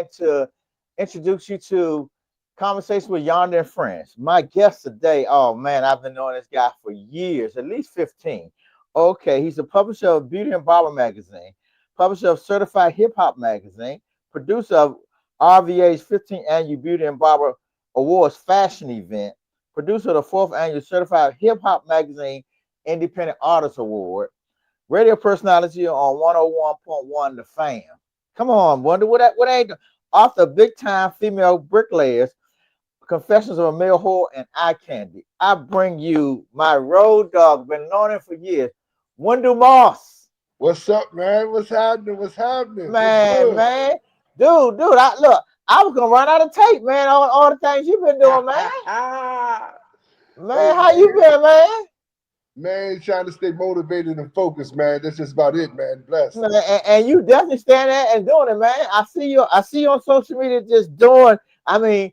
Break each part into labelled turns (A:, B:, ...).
A: man, to introduce you to Conversation with Yonder and Friends. My guest today, oh man, I've been knowing this guy for years, at least 15. Okay, he's a publisher of Beauty and Barber magazine, publisher of Certified Hip Hop magazine, producer of RVA's 15th annual Beauty and Barber Awards fashion event, producer of the 4th annual Certified Hip Hop magazine Independent Artist Award, radio personality on 101.1 The Fam. Come on, Wonder, what ain't author of Big Time Female Bricklayers, Confessions of a Male Whore, and Eye Candy. I bring you my road dog, been knowing him for years, Wendell Moss.
B: What's up, man? What's happening? What's happening?
A: Man. Dude, I was gonna run out of tape, man, on all the things you've been doing, man. Man, how you been, man?
B: Man, trying to stay motivated and focused, man. That's just about it, man. Blessed.
A: Man, and you definitely stand there and doing it, man. I see you on social media just doing. I mean,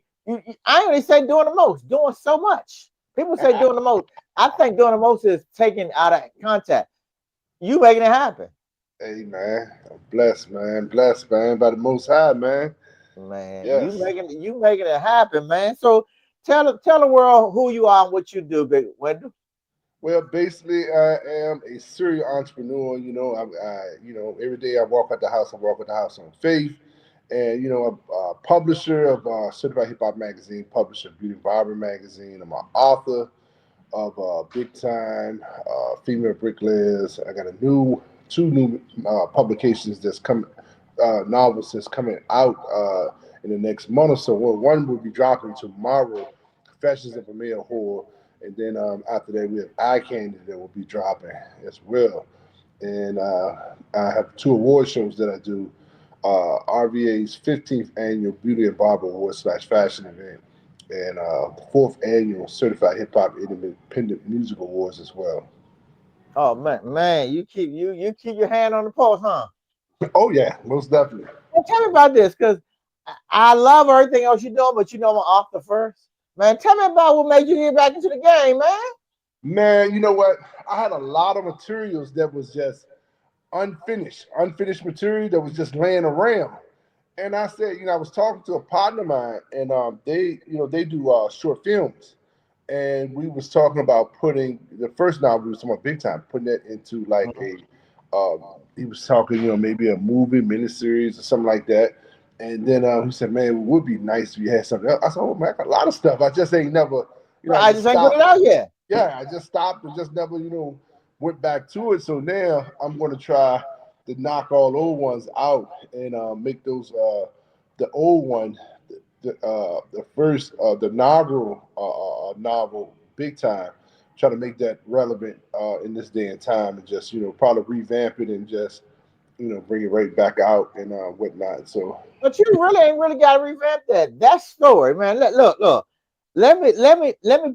A: I only say doing the most, doing so much. People say doing the most. I think doing the most is taking out of contact. You making it happen.
B: Hey, man. I'm blessed, man. Blessed, man, by the Most High, man.
A: Man,
B: Yes.
A: you making it happen, man. So tell the world who you are and what you do, Big Wendell.
B: Well, basically, I am a serial entrepreneur. Every day I walk out the house. I walk out the house on faith, and I'm a publisher of Certified Hip Hop magazine, publisher of Beauty and Barber magazine. I'm an author of Big Time Female Bricklayers. I got two new publications that's coming, novels that's coming out in the next month or so. Well, one will be dropping tomorrow, Confessions of a Male Whore. And then after that, we have Eye Candy that will be dropping as well. And I have 2 award shows that I do. RVA's 15th annual Beauty and Barber Awards / fashion event. And the 4th annual Certified Hip Hop Independent Music Awards as well.
A: Oh man, you keep your hand on the pulse, huh?
B: Oh yeah, most definitely.
A: Well, tell me about this, because I love everything else you're doing, but I'm an author first. Man, tell me about what made you get back into the game, man.
B: Man, you know what? I had a lot of materials that was just unfinished material that was just laying around. And I said, I was talking to a partner of mine, and they do short films, and we was talking about putting the first novel we was talking about Big Time, putting that into like he was talking, maybe a movie miniseries or something like that. And then he said, "Man, it would be nice if you had something else." I said, "Oh man, I got a lot of stuff. I just ain't never,
A: I just ain't put it out yet."
B: Yeah, I just stopped and just never, went back to it. So now I'm going to try to knock all old ones out and make those the old one, the first the novel Big Time. Try to make that relevant in this day and time, and just probably revamp it and just bring it right back out and whatnot. So,
A: but you ain't really got to revamp that story, man. Look. Let me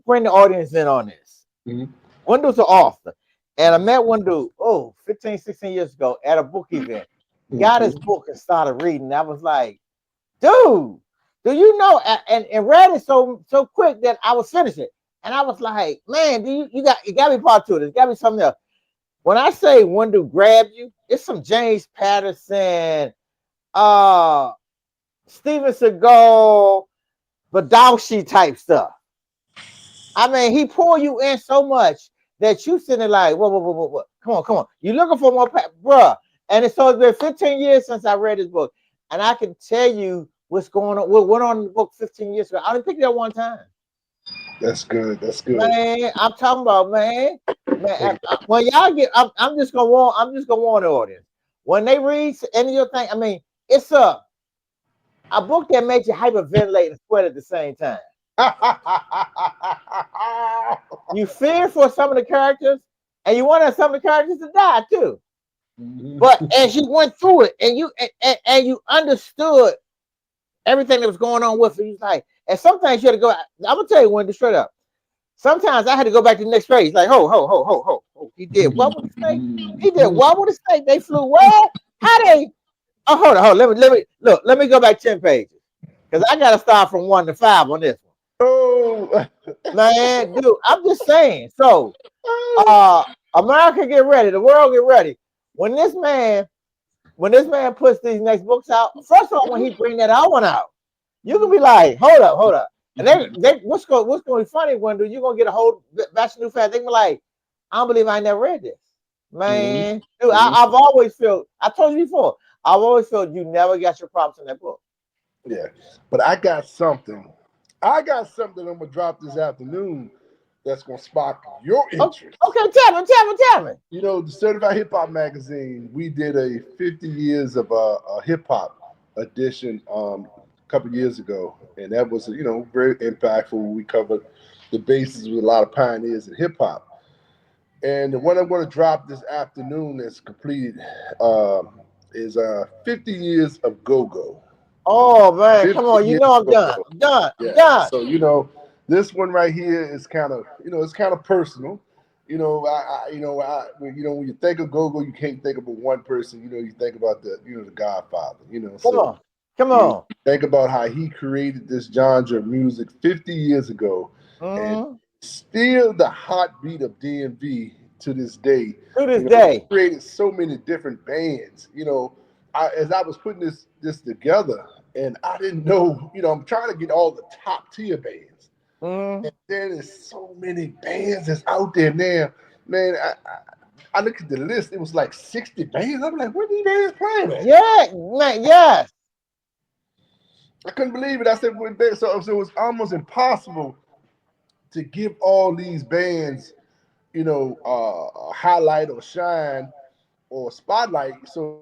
A: bring the audience in on this.
B: Mm-hmm.
A: Wendell's an author, and I met Wendell 15, 16 years ago at a book event. Got his book and started reading. I was like, dude, do you know? And read it so quick that I was finished it. And I was like, man, you got to be part two of this. Got to be something else. When I say Wendell grabbed you, it's some James Patterson, Steven Seagal, Badowski type stuff. I mean, he pulled you in so much that you sitting there like, what? Come on. You looking for more, bruh. And it's been 15 years since I read this book. And I can tell you what's going on, what went on in the book 15 years ago. I didn't pick it up one time.
B: That's good.
A: Man, I'm talking about, man. When y'all get, I'm just gonna warn the audience. When they read any of your thing, I mean, it's a book that makes you hyperventilate and sweat at the same time. You fear for some of the characters, and you want some of the characters to die too. Mm-hmm. But as you went through it, and you understood everything that was going on with it, you was like, and sometimes you had to go. I'm gonna tell you one straight up. Sometimes I had to go back to the next page. Like, ho. He did what with the snake? He did what with the snake? They flew where? How they? Oh, hold on. Let me go back 10 pages. Because I gotta start from 1 to 5 on this one.
B: Oh
A: man, dude, I'm just saying. So America get ready, the world get ready. When this man when this man puts these next books out, first of all, when he bring that other one out, you can be like, hold up. And they what's going to be funny, Wendell, you're going to get a whole batch of new fans. They be like, I don't believe I never read this. Man, dude, I've always felt, I told you before, I've always felt you never got your props in that book.
B: Yeah, but I got something. I'm gonna drop this afternoon that's gonna spark your interest.
A: Okay, tell me.
B: You know, the Certified Hip Hop magazine, we did a 50 years of a hip hop edition a couple years ago, and that was very impactful. We covered the bases with a lot of pioneers in hip hop. And the one I'm going to drop this afternoon that's completed is 50 years of GoGo.
A: Oh man, come
B: 50
A: on! You
B: years
A: know I'm
B: of
A: done.
B: GoGo.
A: I'm done. I'm
B: Yeah.
A: done.
B: So this one right here is kind of it's kind of personal. When you think of GoGo, you can't think about one person. You think about the Godfather. So
A: Come
B: you
A: on.
B: think about how he created this genre of music 50 years ago, and
A: Mm-hmm.
B: still the heartbeat of DMV to this day.
A: To this
B: He
A: day.
B: created so many different bands. As I was putting this together, and I didn't know. I'm trying to get all the top tier bands,
A: Mm-hmm.
B: and then there's so many bands that's out there now. Man, I looked at the list. It was like 60 bands. I'm like, where these bands playing at?
A: Yeah, man. Yes.
B: I couldn't believe it. I said, so it was almost impossible to give all these bands, a highlight or shine or spotlight. So,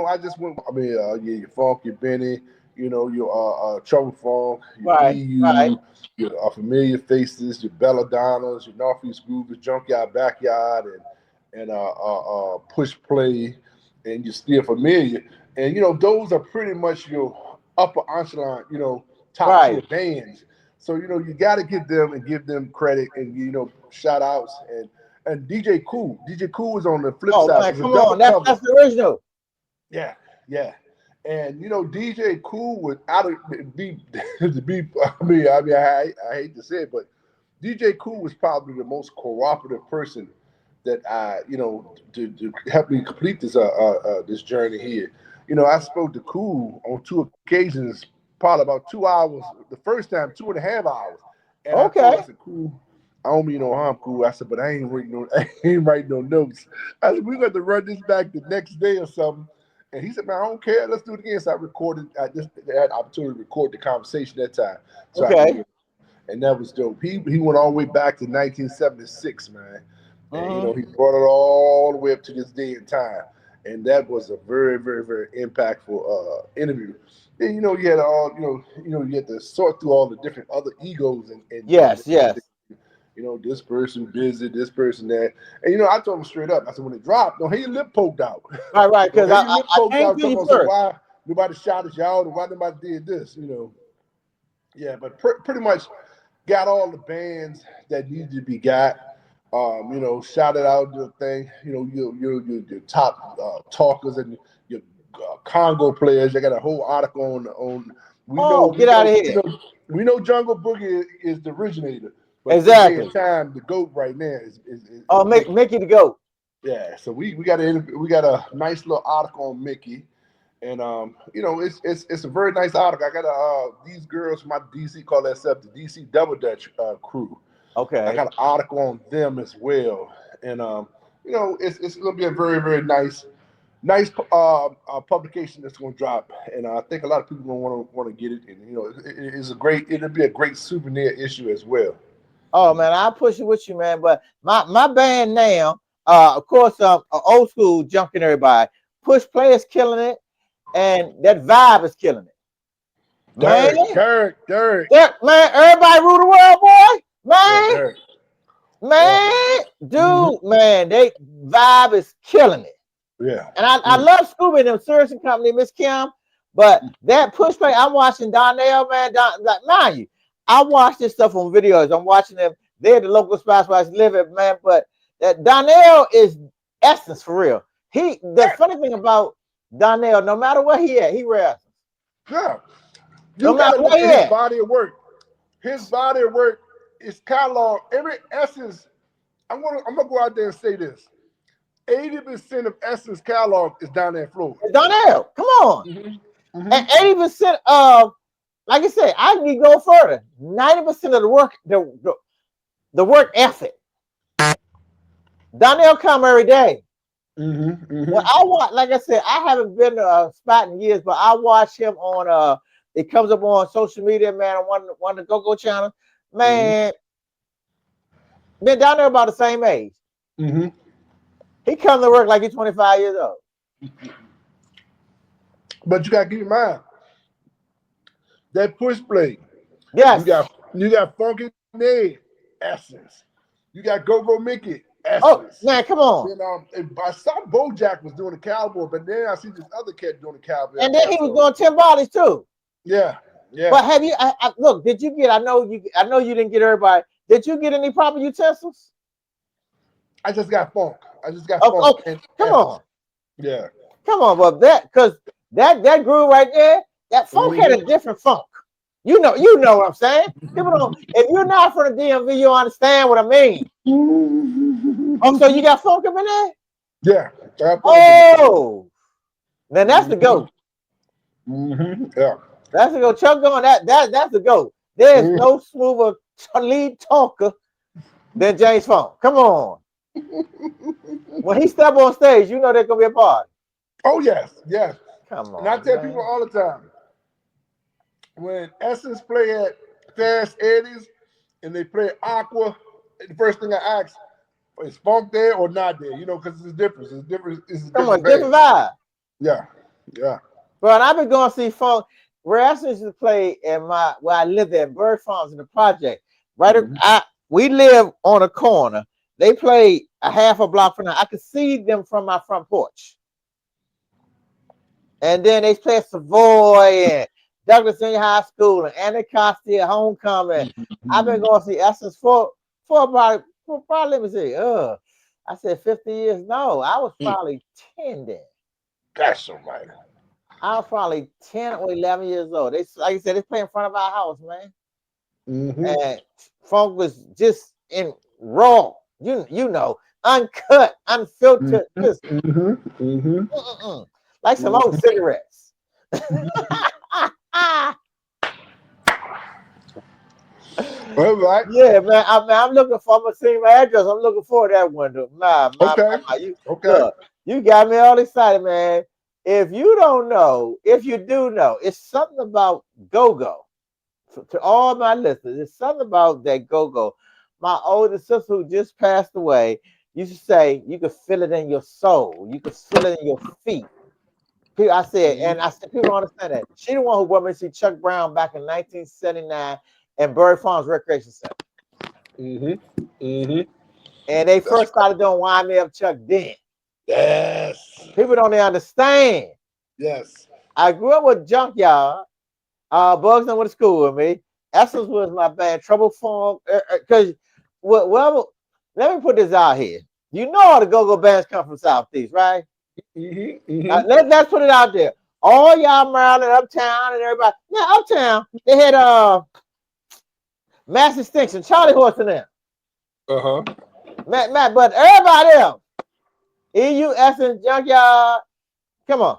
B: I just went. I mean, your Funk, your Benny, your Trouble Funk, your
A: Right. Right.
B: EU, your Familiar Faces, your Belladonnas, your Northeast Groovers, Junkyard Backyard, and Push Play, and you're Still Familiar. And those are pretty much your upper echelon, top tier
A: Right.
B: bands. So you got to give them credit and shout outs and DJ Cool. DJ Cool was on the flip
A: Oh
B: side. So
A: man,
B: it's a
A: come
B: double
A: on.
B: cover.
A: That's the original.
B: Yeah, yeah. And DJ Cool was out of be to be. I hate to say it, but DJ Cool was probably the most cooperative person that to help me complete this journey here. I spoke to Cool on two occasions, probably about 2 hours. The first time, 2.5 hours, and I told him,
A: Okay.
B: I said, Cool, I don't mean no harm, Cool. I said, but I ain't writing no notes. I said, we got to run this back the next day or something. And he said, man, I don't care. Let's do it again. So I just had opportunity to record the conversation that time. So I could
A: Okay.
B: hear. And that was dope. He went all the way back to 1976, man. And
A: Mm-hmm.
B: he brought it all the way up to this day and time. And that was a very, very, very impactful interview. Then you had all you had to sort through all the different other egos and
A: Yes. Yes.
B: this person busy, this person that. And I told him straight up, I said, when it dropped, don't have your lip poked out.
A: Right. Right.
B: Don't
A: Because
B: have your lip
A: I
B: poked
A: came
B: out
A: to
B: talking
A: you
B: about, so
A: first.
B: why nobody shouted you out or why nobody did this. Yeah, but pretty much got all the bands that needed to be got. Shouted out the thing. Your top talkers and your Congo players. I got a whole article on. We know
A: Oh,
B: we
A: get out
B: know
A: of
B: we
A: here.
B: know we know Jungle Boogie is the originator, but this day and
A: Exactly.
B: time, the goat right now
A: Oh,
B: is Mickey.
A: Mickey to go.
B: Yeah, so we got a nice little article on Mickey, and it's a very nice article. I got these girls from my DC call themselves the DC Double Dutch crew. I
A: Okay.
B: got an article on them as well, and it's gonna be a very very nice publication that's gonna drop, and I think a lot of people gonna want to get it, and it'll be a great souvenir issue as well.
A: Oh man, I'll push it with you, man. But my band now, of course, old school junking everybody. Push Play is killing it, and that vibe is killing it, man.
B: Derek.
A: Man, everybody rule the world, boy,
B: Yeah,
A: man,
B: Derek. Yeah.
A: man,
B: Mhm.
A: dude, man. They vibe is killing it,
B: Yeah.
A: and I
B: Mm.
A: love Scooby and them Service and Company, Miss Kim. But that Push Play, I'm watching Donnell, man. Like, mind you, I watch this stuff on videos. I'm watching them. They're the local spots where I live at, man. But that Donnell is essence for real. The funny thing about Donnell, no matter where he at, he rare essence.
B: Yeah.
A: No
B: You got
A: matter
B: to
A: where
B: look
A: he
B: at his
A: at.
B: body of work. His body of work is catalog. Every essence. I'm gonna go out there and say this. 80% of Essence catalog is down there in Florida.
A: Donnell, come on. And 80% of, like I said, I can go further. 90% of the work, the work effort. Donnell come every day. Well, I watch, like I said, I haven't been to a spot in years, but I watch him on it comes up on social media, man, on one of the GoGo channels. Man, been down there about the same age. He come to work like he's 25 years old.
B: But you gotta keep in mind that push play.
A: Yes.
B: You got Funky Ned, Essence. You got GoGo Mickey, Essence.
A: Oh man, come on.
B: You know, I saw BoJack was doing the cowboy, but then I see this other cat doing the cowboy.
A: And then he was doing 10 bodies too.
B: Yeah.
A: But have you? Look, did you get? I know you didn't get everybody. Did you get any proper utensils?
B: I just got funk. Funk.
A: Okay. Come on.
B: Yeah.
A: Come on, but because that groove right there, that funk had a different funk. You know what I'm saying? People don't. If you're not from the DMV, you understand what I mean. Oh, so you got funk up in there?
B: Yeah.
A: Oh, then that's the GOAT.
B: Yeah.
A: That's the GOAT. Chuck going that's the GOAT. There's no smoother lead talker than James Funk. Come on. When he step on stage, you know there's gonna be a party.
B: Oh yes.
A: Come on.
B: And I tell people all the time, when Essence play at Fast Eddie's and they play Aqua, the first thing I ask is Funk there or not there? You know, because it's different. It's different. It's a different
A: vibe.
B: Yeah.
A: But I've been going to see Funk. Where Essence used to play where I lived at Bird Farms in the project. Right, we live on a corner. They play a half a block from now. I could see them from my front porch. And then they play Savoy and Douglas Senior High School and Anacostia Homecoming. I've been going to see Essence for probably let me see. I said 50 years. No, I was probably 10 then.
B: That's so right.
A: I was probably 10 or 11 years old. They, like I said, they play in front of our house, man. And Funk was just in raw, you know, uncut, unfiltered, just like some old cigarettes.
B: All right.
A: Yeah, man. I'm looking for. I'm gonna see my address. I'm looking for that window. Look, you got me all excited, man. If you don't know, if you do know, it's something about GoGo. To all my listeners, it's something about that GoGo. My older sister who just passed away used to say you could feel it in your soul. You could feel it in your feet. I said, people don't understand that. She the one who brought me to see Chuck Brown back in 1979 in Bird Farms Recreation Center. And they first started doing Wind Me Up Chuck then.
B: Yes.
A: People don't understand.
B: Yes.
A: I grew up with Junkyard. Bugs went to school with me. Essence was my band. Trouble Funk. Because, well, let me put this out here. You know all the go-go bands come from Southeast, right? Let's put it out there. All y'all Maryland, Uptown, and everybody. Yeah, Uptown, they had Mass Extinction, Charlie Horse and them. Matt, but everybody else, EU, Essence, Junkyard, come on.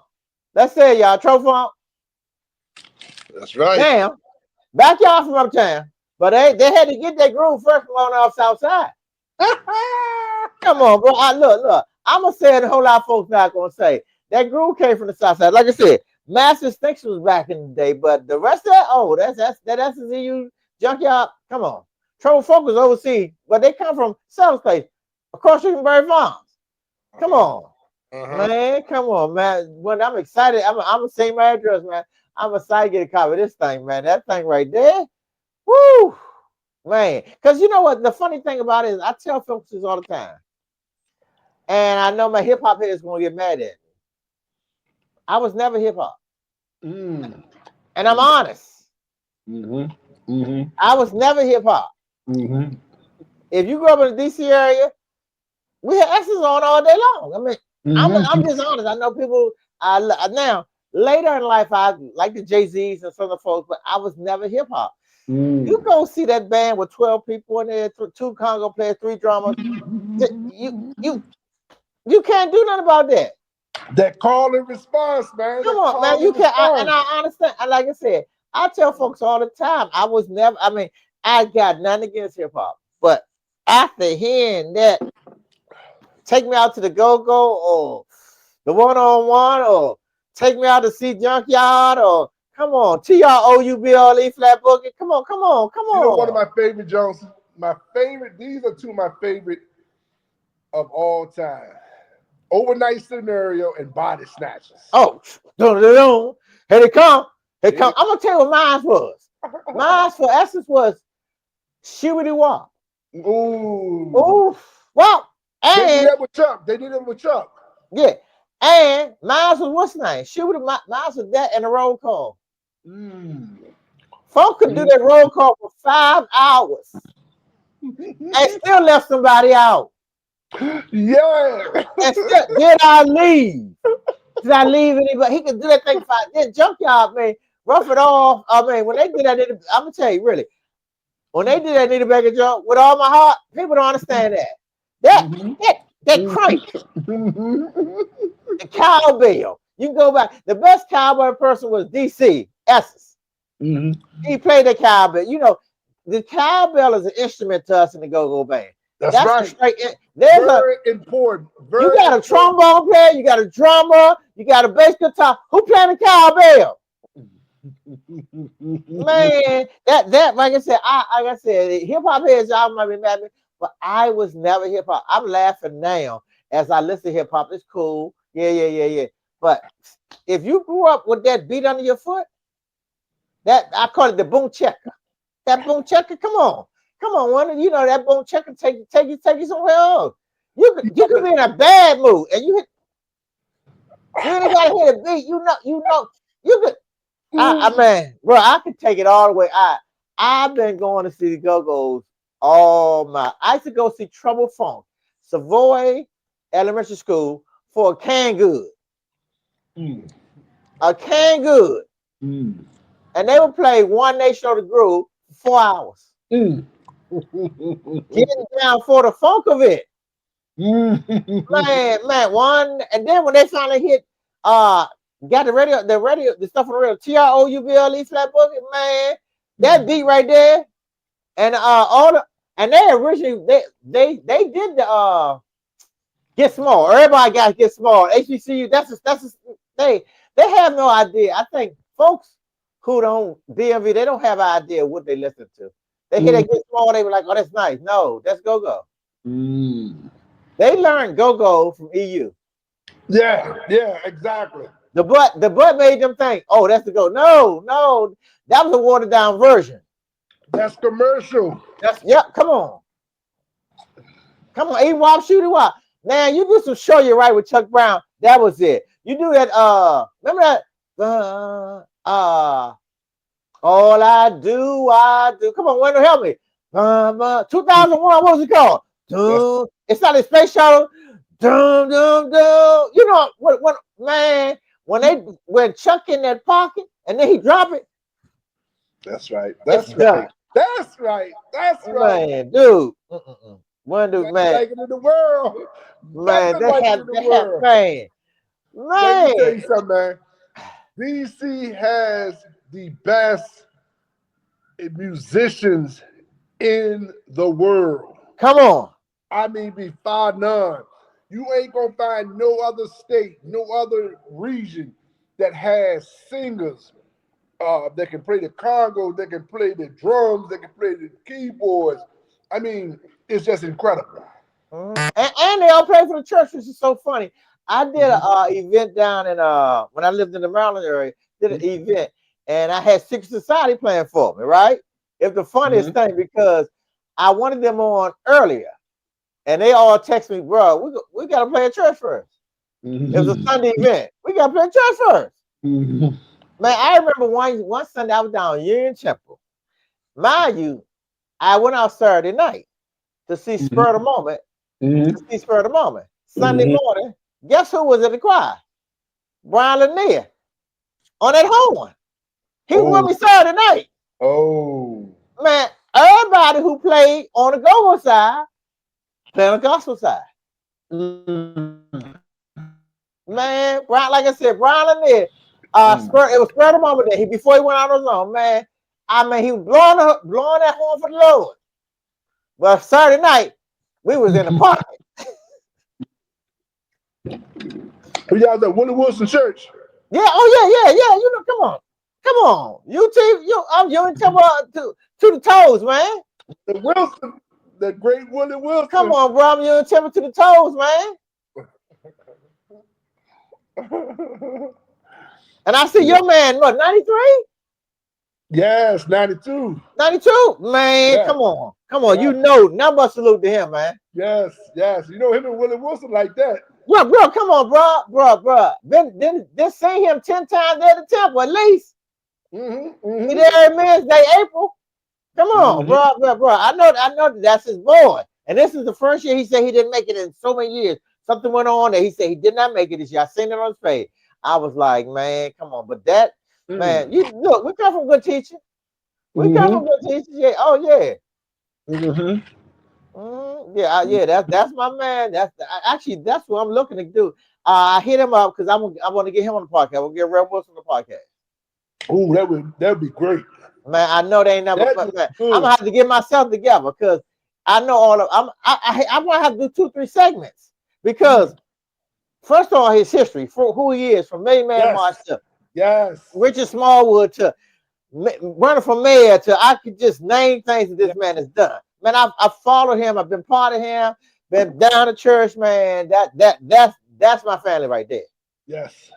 A: Let's say y'all, Trouble Funk.
B: That's right.
A: Damn, back y'all from Uptown. But they had to get their groove first from on off South Side. Come on, bro. Look. I'm going to say it, a whole lot of folks not going to say. That groove came from the South Side. Like I said, Mass Extinction was back in the day, but the rest of that, that SCU Junkyard, come on. Trouble Funk was overseas, but they come from South Place, across from Bird Farms. Come on. Man, come on, man. When I'm excited, I'm going to say my address, man. I'm excited to get a copy of this thing, man. That thing right there. Woo! Man. Because you know what? The funny thing about it is I tell folks this all the time. And I know my hip-hop head is going to get mad at me. I was never hip-hop. And I'm honest. I was never hip-hop. If you grew up in the D.C. area, we had X's on all day long. I mean, I'm just honest. I know people, now, later in life, I like the Jay-Z's and some of the folks, but I was never hip-hop. You go see that band with 12 people in there, 2 conga players, 3 drummers. You can't do nothing about that.
B: That call and response, man.
A: Come
B: That
A: on, man.
B: call
A: You
B: and
A: can't.
B: response.
A: And I understand. Like I said, I tell folks all the time. I was never. I mean, I got nothing against hip hop, but after hearing that, take me out to the go-go or the one-on-one or take me out to see Junkyard or come on, TROUBLE Flat Boogie. Come on, come on, come
B: You know, one of
A: on.
B: my favorite Jones. My favorite. These are two of my favorite of all time. Overnight Scenario and Body Snatchers.
A: Oh, here they come. Here
B: Here
A: come. I'm gonna tell you what mine was. Mine for essence was Shibity Wop.
B: Ooh.
A: Ooh, well,
B: They did
A: and
B: that with Chuck. They did it with Chuck.
A: yeah, and mine was what's the name? Shibity. Mine was that and a roll call.
B: Mm.
A: Folk could do that roll call for 5 hours and still left somebody out.
B: Yeah.
A: And still, did I leave? Did I leave anybody? He could do that thing for then Junkyard, man. Rough it off. I mean, when they did that, I'm gonna tell you, really, when they did that Nita Baker jump with all my heart, people don't understand that. That
B: Mhm.
A: that crank, the cowbell. You can go back. The best cowboy person was DC Essence.
B: Mhm.
A: He played the cowbell. You know, the cowbell is an instrument to us in the go-go band.
B: That's
A: That's a
B: right.
A: straight. There's a
B: Very important.
A: you
B: Very
A: got a
B: important.
A: trombone player, you got a drummer, you got a bass guitar. Who playing the cowbell? Man, that like I said, hip hop heads, y'all might be mad at me, but I was never hip hop. I'm laughing now as I listen to hip hop. It's cool. Yeah. But if you grew up with that beat under your foot, that I call it the boom checker. That boom checker, come on. Come on, one. You know that boom checker take you somewhere else. You could be in a bad mood and you ain't gotta hit a beat. You could I mean, bro, I could take it all the way. I've been going to see the Go-Go's all my. I used to go see Trouble Funk, Savoy Elementary School for a can good,
B: Mm.
A: a can good,
B: Mm.
A: and they would play One Nation of the Groove for 4 hours,
B: Mm.
A: getting down for the funk of it. Man, one, and then when they finally hit, got the stuff on the radio, TROUBLE Flat Boogie, man, that beat right there. And all the and they originally they did the Get Small. Everybody got to Get Small. HBCU. They have no idea. I think folks who don't DMV they don't have an idea what they listen to. They hear they Get Small. They were like, oh, that's nice. No, that's GoGo.
B: Mm.
A: They learned GoGo from EU.
B: Yeah, exactly.
A: The butt made them think, oh, that's the go. No, that was a watered down version.
B: That's commercial.
A: That's yep. Come on, eat wop, shoot it wop. Man, you do some show you right with Chuck Brown. That was it. You do that. Remember that? All I do. Come on, Wendell, help me. 2001. What was it called?
B: That's
A: It's not a space shuttle. You know what? Man, when Chuck in that pocket and then he drop it,
B: that's right.
A: it's
B: That's right.
A: done.
B: That's right. That's right.
A: Man, dude. One dude,
B: Best
A: man,
B: record in the world. Best
A: man,
B: record in the world.
A: man.
B: Let me tell
A: Man,
B: you something, man. DC has the best musicians in the world.
A: come on.
B: I mean, be far none. You ain't gonna find no other state, no other region that has singers that can play the congo, that can play the drums, that can play the keyboards. I mean, it's just incredible.
A: And they all play for the church, which is so funny. I did a
B: Mhm.
A: event down in when I lived in the Maryland area, did an
B: Mhm.
A: event, and I had Secret Society playing for me, right? It's the funniest thing because I wanted them on earlier, and they all text me, bro, we gotta play at church first. It was a
B: Mhm.
A: Sunday event. We gotta play at church first.
B: Mhm.
A: Man, I remember one Sunday I was down Union Temple. Mind you, I went out Saturday night to see Spur of the Moment.
B: Mhm.
A: To see Spur of the Moment. Sunday
B: Mhm.
A: morning, guess who was at the choir? Brian Lanier on that horn. He was with
B: Oh,
A: me Saturday night.
B: oh.
A: Man, everybody who played on the go-go side played on the gospel side.
B: Mm.
A: Man, Brian, like I said, Brian Lanier,
B: Mm.
A: it was Spur the Moment that before he went out on his own, man. I mean, he was blowing that horn for the Lord. Well, Saturday night, we was in the park.
B: We out there, Willie Wilson Church.
A: Yeah, oh yeah. You know, come on. You ain't come on to the toes, man.
B: The Wilson, the great Willie
A: Come
B: Wilson.
A: on, bro. You ain't tell me to the toes, man. And I see your man, what, 93?
B: Yes, 92.
A: 92? Man,
B: Yes,
A: come on.
B: yes,
A: You know, number salute to him, man.
B: yes, yes. You know him and Willie Wilson like that.
A: Bro, come on, bro. Been seen him 10 times at the temple, at least. He there every Wednesday, April. Come on, bro. I know that's his boy. And this is the first year he said he didn't make it in so many years. Something went on that he said he did not make it this year. I seen it on his face. I was like, man, come on. But that, man, you look, we come from good teaching. We come from good teachers. Yeah. Oh yeah. That's my man. That's what I'm looking to do. I hit him up because I want to get him on the podcast. We'll get Red Wilson on the podcast.
B: Oh, that would be great.
A: Man, I know they ain't never. But, man, I'm gonna have to get myself together because I know all of. I'm gonna have to do 2-3 segments because first of all, his history for who he is, from Million Man March to Richard Smallwood to running for mayor to I could just name things that this man has done. Man, I've followed him. I've been part of him. Been down to church, man. That's my family right there.
B: Yes.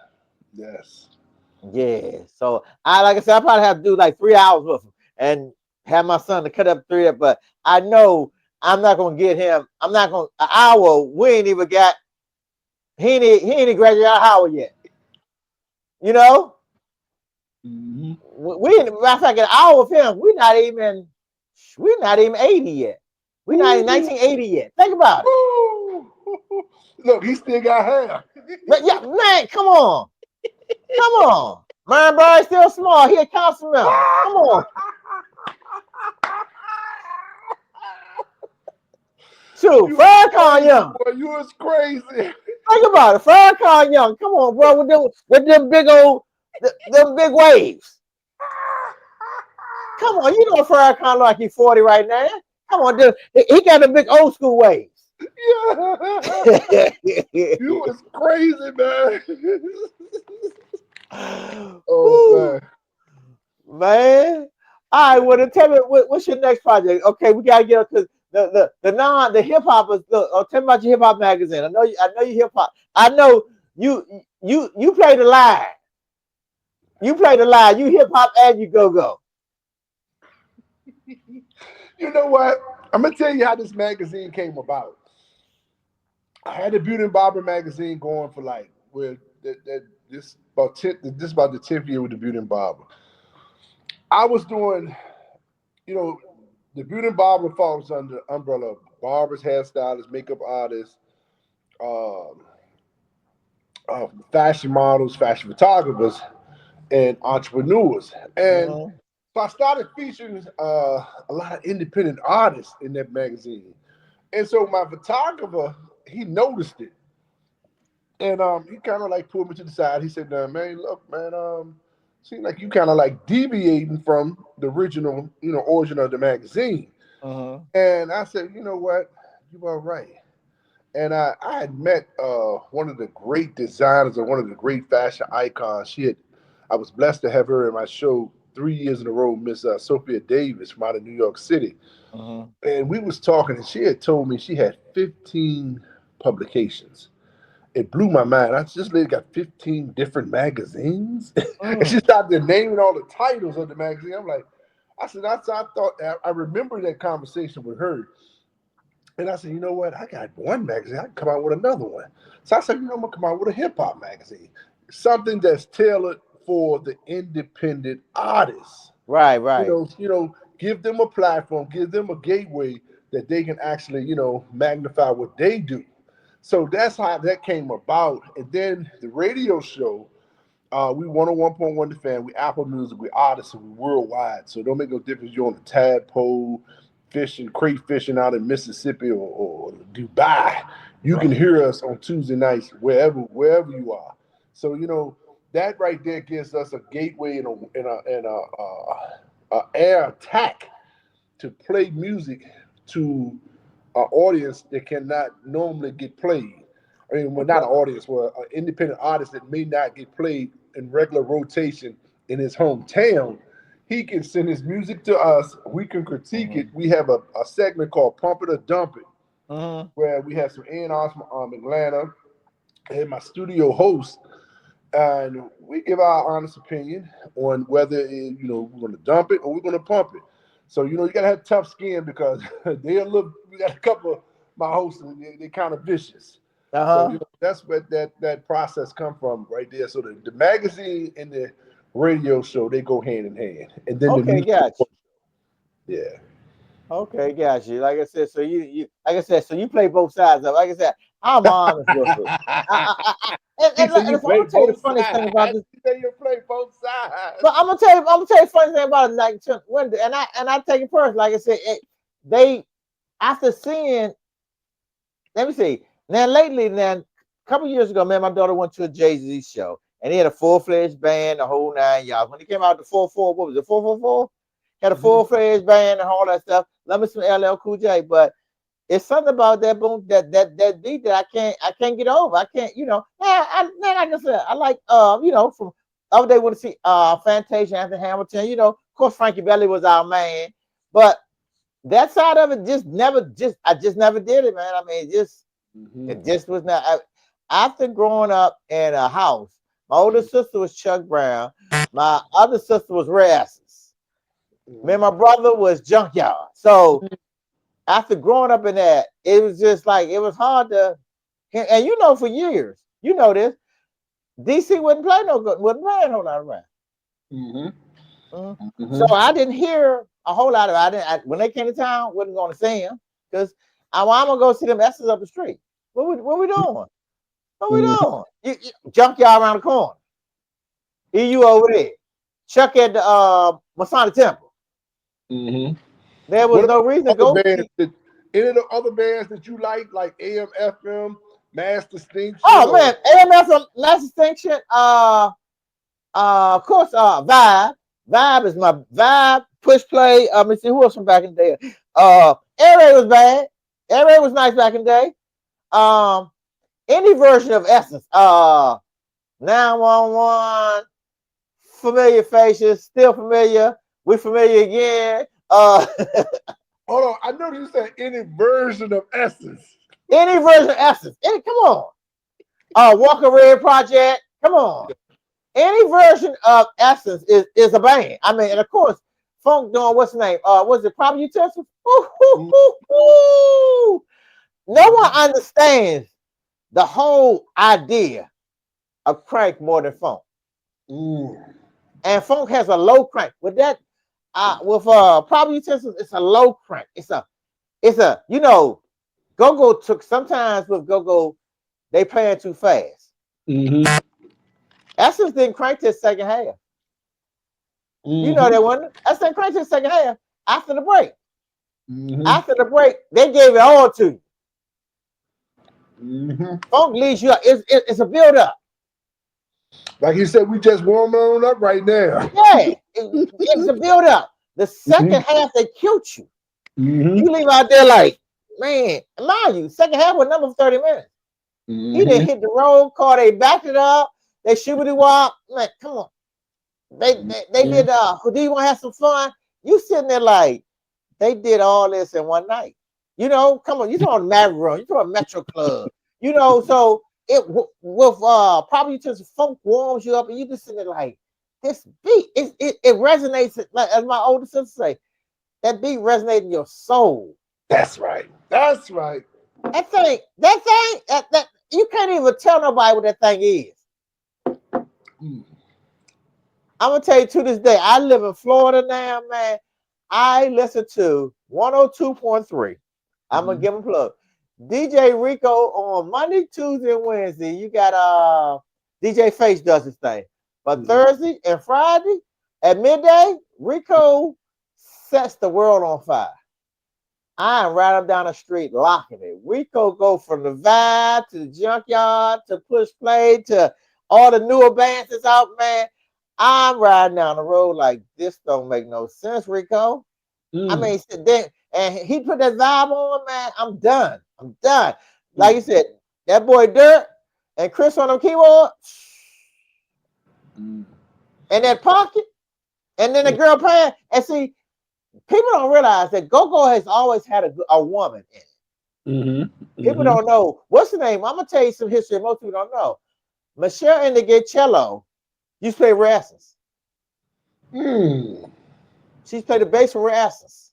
A: Yeah. So like I said, I probably have to do like 3 hours with him and have my son to cut up 3. But I know I'm not gonna get him. I'm not gonna an hour. We ain't even got. He ain't graduated out of Howard yet. You know. We matter of fact, an hour with him. We're not even 80 yet. We're not in 1980 yet. Think about it.
B: Look, he still got hair.
A: But yeah, man, come on. Man, bro, still small. He a council member. Come on. Shoot, Farrakhan Young.
B: Boy, you was crazy.
A: Think about it. Farrakhan Young. Come on, bro. With them big them big waves. Come on, you know Farrakhan like he's 40 right now. Come on, dude. He got the big old school waves.
B: Yeah. You was crazy, man. Oh,
A: man. All right, well, then tell me what's your next project? Okay, we gotta get because the hip hoppers. Look, tell me about your hip hop magazine. I know you hip hop. I know you play the line. You play the line. You hip hop and you go.
B: You know what? I'm gonna tell you how this magazine came about. I had the Beauty and Barber magazine going for like this about the 10th year with the Beauty and Barber. I was doing, the Beauty and Barber falls under the umbrella of barbers, hairstylists, makeup artists, fashion models, fashion photographers, and entrepreneurs. And so I started featuring a lot of independent artists in that magazine. And so my photographer, he noticed it. And he kind of like pulled me to the side. He said, man, look, man, seems like you kind of like deviating from the original, origin of the magazine. And I said, you know what? You are right. And I had met one of the great designers and one of the great fashion icons. I was blessed to have her in my show 3 years in a row, Miss Sophia Davis from out of New York City. And we was talking, and she had told me she had 15 publications. It blew my mind. This lady got 15 different magazines. And she started naming all the titles of the magazine. I'm like, I remember that conversation with her. And I said, you know what? I got one magazine. I can come out with another one. So I said, I'm going to come out with a hip hop magazine. Something that's tailored for the independent artists.
A: Right.
B: Give them a platform, give them a gateway that they can actually, magnify what they do. So that's how that came about. And then the radio show, we 101.1 The Fan, we Apple Music, we artists, and we worldwide. So it don't make no difference you're on the tadpole fishing, crate fishing out in Mississippi or Dubai. you can hear us on Tuesday nights wherever you are. So that right there gives us a gateway and a air attack to play music to an audience that cannot normally get played. I mean, well, not
A: Okay.
B: an audience, well, an independent artist that may not get played in regular rotation in his hometown. He can send his music to us. We can critique it.
A: Mhm.
B: We have a segment called Pump It or Dump It,
A: Mhm.
B: where we have some A&Rs from Atlanta and my studio host, and we give our honest opinion on whether we're going to dump it or we're going to pump it. So you got to have tough skin because they look. We got a couple of my hosts, and they kind of vicious. So
A: Uh-huh.
B: that's where that process come from right there. So the magazine and the radio show, they go hand in hand, and then the
A: Okay,
B: music.
A: gotcha.
B: Yeah.
A: Okay, got you. Like I said, so you like I said, so you play both sides of it. Like I said, I'm honest with it.
B: He said
A: And
B: you
A: if I'm
B: play
A: gonna tell you the
B: both
A: funniest thing about
B: sides.
A: this,
B: He said you play both sides.
A: but I'm gonna tell you the funny thing about it. Like when and I take it personally. Like I said, they after seeing, let me see. Now lately, now a couple years ago, man, my daughter went to a Jay-Z show, and he had a full-fledged band, the whole nine yards. When he came out the 4-4, what was it, 444? Had a
B: Mhm.
A: full-fledged band and all that stuff. Love me some LL Cool J, but it's something about that boom, that beat that I can't get over. I can't, like I said, I like from the other day when to see Fantasia, Anthony Hamilton, of course Frankie Belly was our man, but that side of it I just never did it, man. I mean,
B: Mhm.
A: it just was not. After growing up in a house, my older sister was Chuck Brown, my other sister was Ray Esses. Me and my brother was Junkyard. So after growing up in that, it was just like it was hard to. And for years, this DC wouldn't play no good, wouldn't play a whole lot of rap.
B: Mhm.
A: Mhm. So
B: Mhm.
A: I didn't hear a whole lot of. I didn't when they came to town. Wasn't going to see them because I'm gonna go see them S's up the street. What we doing? What we
B: Mhm.
A: doing? Junkyard around the corner. EU over there. Chuck at the Masonic Temple.
B: Mhm.
A: There was
B: What
A: no reason to
B: about other
A: go
B: bands?
A: see.
B: Any of the other bands that you like AM/FM, Mass Distinction,
A: Oh
B: or
A: man, AMF from Mass Distinction. Of course, Vibe. Vibe is my Vibe. Push play. Let me see who else from back in the day. Air Raid was bad. Air Raid was nice back in the day. Um, any version of Essence. 911. Familiar faces, still familiar. We familiar again.
B: hold on? I know you said any version of Essence.
A: Any version of Essence. Come on. Walker Red Project. Come on. Any version of Essence is a band. I mean, and of course, Funk doing what's the name? Was it Proper Utensils? No one
B: Mhm.
A: understands the whole idea of crank more than Funk.
B: Mm.
A: And Funk has a low crank. With Proper Utensils, it's a low crank. It's a GoGo took sometimes with GoGo, they playing too fast.
B: Mhm.
A: Essence didn't crank to the second half.
B: Mhm.
A: They wasn't. Essence didn't crank to the second half after the break.
B: Mhm.
A: After the break, they gave it all to you.
B: Mhm.
A: Funk leads you up. It's a build up.
B: Like you said, we just warming on up right now.
A: Yeah, it's a build up. The second
B: Mhm.
A: half, they killed you.
B: Mhm.
A: You leave out there like, man, mind you, second half was number 30 minutes. He didn't
B: Mhm.
A: hit the roll call. They backed it up. They shibbity wop. Man, come on. They
B: Mhm.
A: did. Do you want to have some fun? You sitting there like they did all this in one night. Come on. You talking Maverick Run. You talking Metro Club. So with probably just funk warms you up, and you just sitting there like this beat. It resonates. Like as my older sister say, that beat resonates in your soul.
B: That's right. That's right.
A: That you can't even tell nobody what that thing is.
B: Mm.
A: I'm gonna tell you to this day, I live in Florida now, man. I listen to 102.3. I'm gonna
B: Mhm.
A: give him a plug. DJ Rico on Monday, Tuesday, and Wednesday. You got DJ Face does his thing. But
B: Mhm.
A: Thursday and Friday at midday, Rico sets the world on fire. I'm right up down the street locking it. We could go from the Vibe to the Junkyard to Push Play to all the newer bands that's out, man. I'm riding down the road like this don't make no sense, Rico. I
B: Mm,
A: mean, then and he put that vibe on, man. I'm done. I'm done. Like you
B: mm,
A: said, that boy Dirt and Chris on the keyboard,
B: mm,
A: and that pocket, and then the girl playing. And see, people don't realize that GoGo has always had a woman in it.
B: mm-hmm,
A: People
B: mm-hmm.
A: don't know what's the name. I'm gonna tell you some history most people don't know. Michelle Indigecello used to play Rare Essence.
B: Mm.
A: She's played the bass for Rare Essence.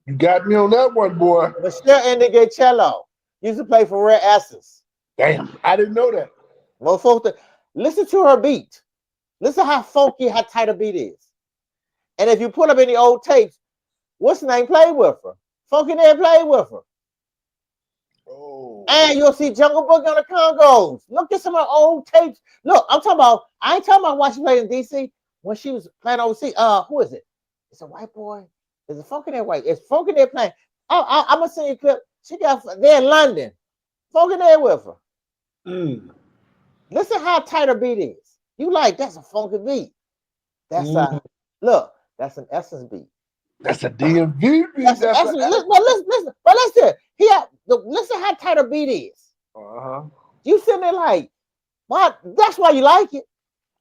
B: You got me on that one, boy.
A: Michelle Indigecello used to play for Rare Essence.
B: Damn, I didn't know that.
A: Most folks, listen to her beat. Listen how funky, how tight a beat is. And if you put up any old tapes, what's the name played with her? Funky Ned played with her.
B: Oh.
A: And you'll see Jungle Book on the Congos. Look at some of the old tapes. Look, I'm talking about, I ain't talking about what she played in DC when she was playing overseas. Who is it? It's a white boy. Is it Funky Ned white? It's Funky Ned playing. I'm gonna send you a clip. She got there in London. Funky Ned with her.
B: Mm.
A: Listen how tight her beat is. You like that's a funky beat. That's
B: Mm.
A: a look. That's an Essence beat.
B: That's a DMV beat.
A: That's an
B: That's a.
A: Essence. But listen. Listen how tight her beat is.
B: Uh-huh.
A: You sitting there like, what? That's why you like it.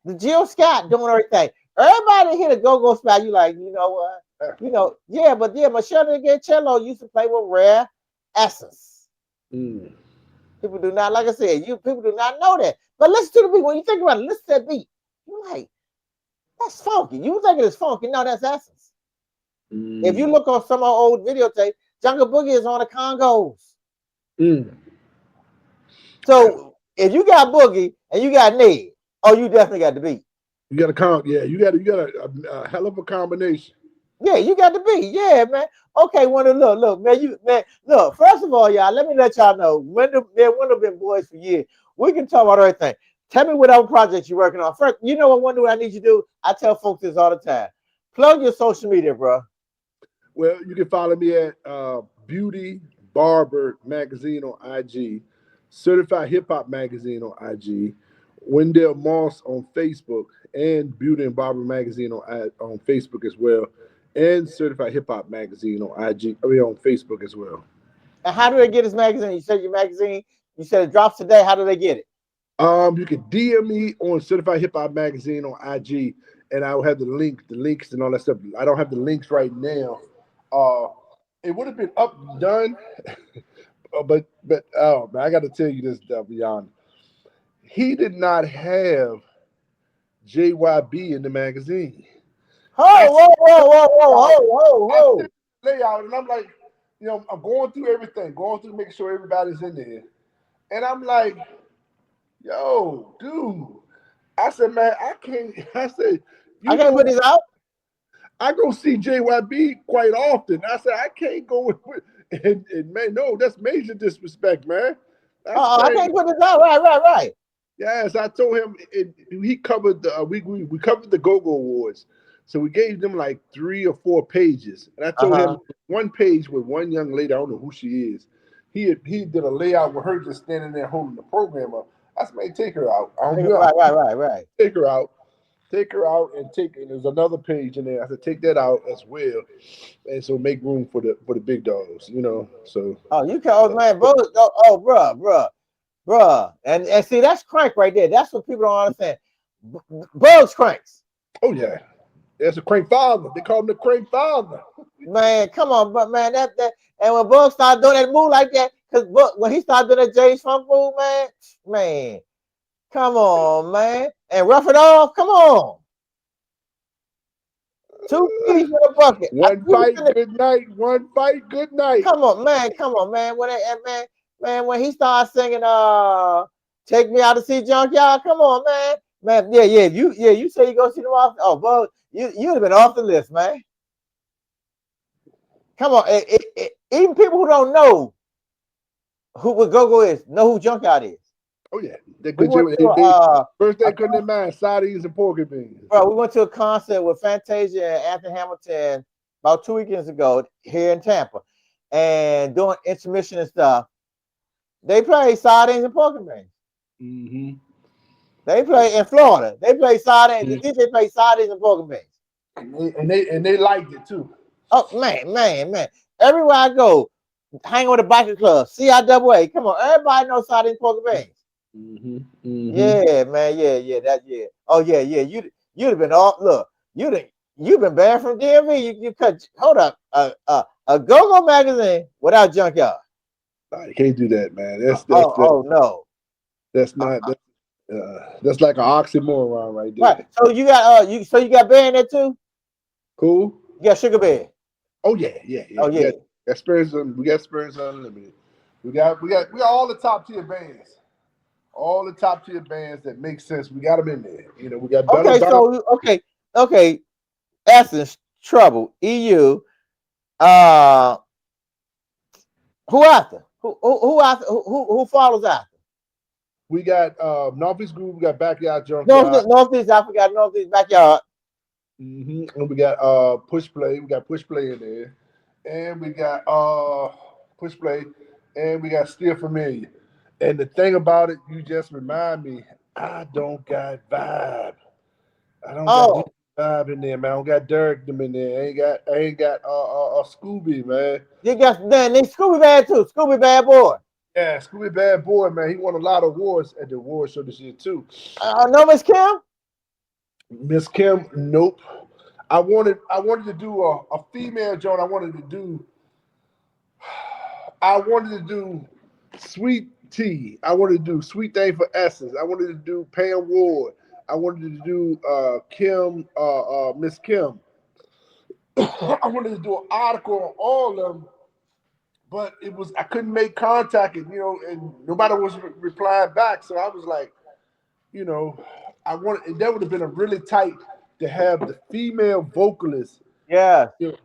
A: The Jill Scott doing everything. Everybody hit a go-go spot. You like, you know what? Yeah, but yeah, Michelle Cello used to play with Rare Essence.
B: Mm.
A: People do not, like I said, people do not know that. But listen to the beat. When you think about it, listen to that beat. You like, that's funky. You think it's funky. No, that's Essence. If you
B: Mm.
A: look on some of our old videotape, Jungle Boogie is on the Congos.
B: Mm.
A: So if you got Boogie and you got Ned, oh, you definitely got the beat.
B: You got a yeah. You got a hell of a combination.
A: Yeah, you got the beat. Yeah, man. Okay, look, man, look. First of all, y'all, let me let y'all know. Wendell been boys for years. We can talk about everything. Tell me what other projects you're working on. First, you know what Wendell I need you to do? I tell folks this all the time. Plug your social media, bro.
B: Well, you can follow me at Beauty Barber Magazine on IG, Certified Hip Hop Magazine on IG, Wendell Moss on Facebook, and Beauty and Barber Magazine on Facebook as well, and Certified Hip Hop Magazine on IG. I mean on Facebook as well.
A: And how do they get this magazine? You said your magazine. You said it drops today. How do they get it?
B: You can DM me on Certified Hip Hop Magazine on IG, and I will have the links, and all that stuff. I don't have the links right now. Uh, it would have been up and done, but oh man, I got to tell you this, Beyond. He did not have JYB in the magazine. I
A: Whoa,
B: see
A: whoa, whoa, whoa, whoa,
B: layout.
A: whoa,
B: I see
A: whoa,
B: the layout, and I'm like, I'm going through everything, going through making sure everybody's in there, and I'm like, yo, dude. I said, man, I can't. I said,
A: I
B: you
A: can't
B: know,
A: put this out.
B: I go see JYB quite often. I said, I can't go and man, no, that's major disrespect, man. That's
A: I
B: crazy.
A: can't put this out. Right.
B: Yes, I told him he covered the we covered the GoGo Awards, so we gave them like 3 or 4 pages, and I told
A: Uh-huh.
B: him one page with one young lady. I don't know who she is. He did a layout with her just standing there holding the program up. I said, man, take her out. I don't do it.
A: Right.
B: Take her out. Take her out and there's another page in there. I said take that out as well, and so make room for the big dogs, So
A: Oh, you can, oh man, bro, bruh. And see, that's crank right there. That's what people don't understand. Bugs cranks.
B: oh yeah, that's a crank father. They call him the crank father.
A: Man, come on, but man, that and when Bugs started doing that move like that, because when he started doing that James Funk move, man, come on, man. And rough it off, come on. Two peas in a bucket.
B: One fight, good night. One fight, good night.
A: Come on, man. Man, when he started singing Take Me Out to See Junkyard, come on, man. Man, you say you go see them off. Oh, well, you'd have been off the list, man. Come on. Even people who don't know who what GoGo is, know who Junkyard is.
B: Oh yeah, they
A: We
B: could
A: went
B: do
A: to
B: it. They first
A: a
B: they couldn't mind sardines and pork and beans.
A: bro, we went to a concert with Fantasia and Anthony Hamilton about 2 weekends ago here in Tampa. and doing intermission and stuff, they play sardines and pork and beans.
B: Mm-hmm.
A: They play in Florida. They play sardines. The DJ play sardines and pork and beans.
B: And they liked it too.
A: Oh man. Everywhere I go, hang with the biker club, CIAA. Come on, everybody knows sardines, pork and beans.
B: Mm-hmm. Mm-hmm.
A: Yeah, man. Yeah. Oh yeah. You'd have been all look. You've been banned from DMV. You cut. Hold up. A GoGo magazine without junkyard.
B: Nah, you can't do that, man.
A: Oh no.
B: That's not that's like an oxymoron right
A: Right.
B: there.
A: So you got you got banned there too.
B: Cool.
A: You got sugar bear.
B: Oh yeah.
A: Oh
B: We
A: yeah.
B: got Spurs. We got Spurs Unlimited. We got all the top tier bands. All the top tier bands that make sense. We got them in there. You know, we got
A: Okay.
B: Belladonna.
A: So okay. Essence, Trouble, EU. Uh, who after? Who after? Who follows after?
B: We got Northeast Groove. We got Backyard Junkyard.
A: Northeast. I forgot Northeast backyard.
B: Mm-hmm. And we got Push Play. We got Push Play in there, and we got Push Play, and we got Still Familiar. And the thing about it, you just remind me, I don't got vibe. I don't got
A: Oh,
B: deep vibe in there, man. I don't got Derek them in there. I ain't got Scooby, man.
A: you got then they Scooby Bad too. Scooby Bad boy.
B: Yeah, Scooby Bad Boy, man. He won a lot of awards at the award show this year too.
A: No Miss Kim.
B: Miss Kim, nope. I wanted to do a female joint. I wanted to do Sweet Tea. I wanted to do Sweet Thing for Essence. I wanted to do Pam Ward. I wanted to do Kim, Miss Kim. I wanted to do an article on all of them, but I couldn't make contact, and nobody was replying back. So I was like, you know, that would have been a really tight to have the female vocalist.
A: Yeah.
B: The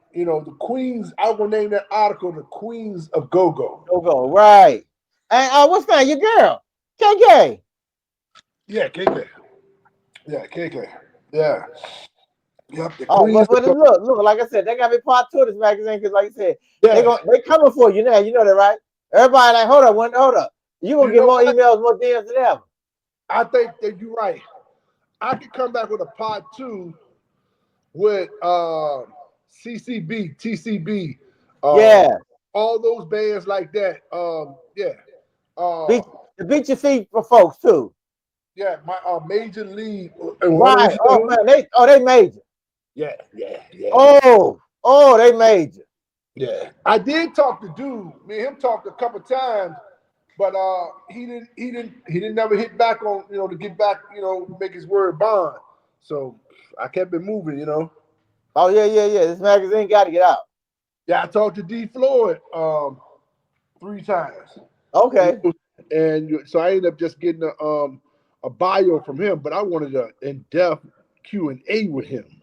B: queens. I will name that article the Queens of Go-Go.
A: Go right. And what's that? Your girl, KK.
B: Yeah, KK. Yeah, KK. Yeah. Yep. The
A: Oh,
B: Queens.
A: but look. Like I said, they gotta be part two of this magazine because, like I said,
B: Yeah.
A: they coming for you now. You know that, right? Everybody like, hold up. You gonna get more emails, more DMs than ever.
B: I think that you're right. I could come back with a part two with CCB, TCB,
A: Yeah.
B: all those bands like that. Yeah.
A: Beat your feet for folks too.
B: Yeah, my Major League.
A: Right. Oh man, they major.
B: Yeah.
A: Oh, they major.
B: Yeah. I did talk to Dude. Me and him talked a couple times, but he didn't never hit back on, to get back, make his word bond. So I kept it moving,
A: Oh yeah. This magazine got to get out.
B: Yeah, I talked to D Floyd 3 times.
A: Okay.
B: And so I ended up just getting a bio from him, but I wanted an in-depth Q&A with him,